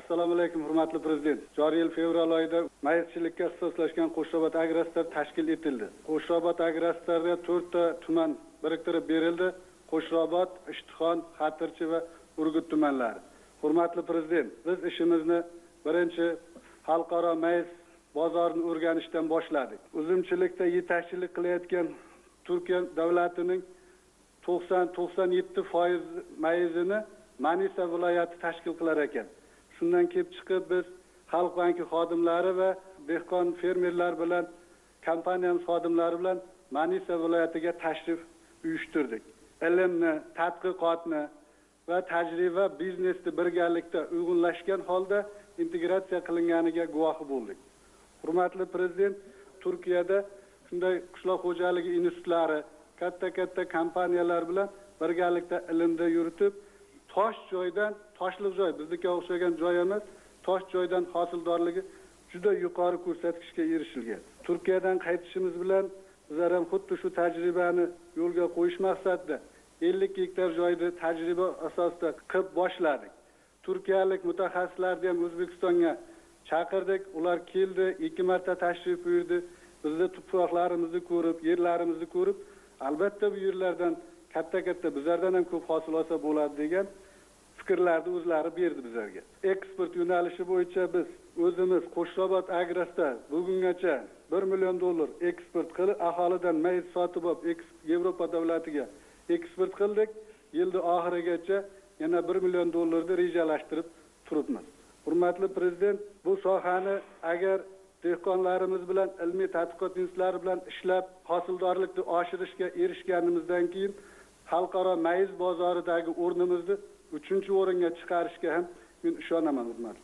Assalomu alaykum, hurmatli prezident. Joriy yil fevral oyida mayizchilikka ixtisoslashgan Qo'shrobod agrostar tashkil etildi. Qo'shrobod agrostarga 4 ta tuman biriktirib berildi. Qo'shrobod, Ishtixon, Xatirchi va Urgut tumanlari. Hurmatli prezident, biz ishimizni birinchi xalqaro mayiz bozorini o'rganishdan boshladik. Uzumchilikda yetakchilik qilayotgan Turkiya davlatining 90-97% mayizini Manisa viloyati tashkil qilar ekan. Shundan kelib chiqib biz Xalq banki xodimlari va dehqon fermerlar bilan kompaniyamiz xodimlari bilan Manisa viloyatiga tashrif uyushtirdik. Ilmni, tadqiqotni va tajriba biznesni birgalikda uyg'unlashgan holda integratsiya qilinganiga guvohi bo'ldik. Hurmatli prezident, Turkiyada shunday qishloq xo'jaligi institutlari, katta kompaniyalar bilan birgalikda ilmda yuritib, tosh joydan, toshliq joy, bizga o'xshagan joy emas, tosh joydan hosildorligi juda yuqori ko'rsatkichga erishilgan. Turkiyadan qaytishimiz bilan bizlar ham xuddi shu tajribani yo'lga qo'yish maqsadida 50 gektar joyda tajriba asosida qilib boshladik. Turkiyalik mutaxassislarni ham O'zbekistonga chaqirdik. Ular keldi, 2 marta tashrif buyurdi. Bizning tuproqlarimizni ko'rib, yerlarimizni ko'rib, albatta bu yerlardan katta bizlardan ham ko'p hosil olsa bo'ladi degan fikrlarni o'zlari berdi bizlarga. Eksport yo'nalishi bo'yicha biz o'zimiz Qo'shrobod agrostar bugungacha $1 million eksport qilib, aholidan mayiz sotib olib, Yevropa davlatiga eksport qildik. Yilning oxirigacha yana $1 million rejalashtirib turibmiz. Hurmatli prezident, bu sohani agar dehqonlarimiz bilan ilmiy tadqiqot institutlari bilan ishlab hosildorlikni oshirishga erishganimizdan keyin xalqaro mayiz bozoridagi o'rnimizni 3-o'ringa chiqarishga ham men ishonaman, hurmatli.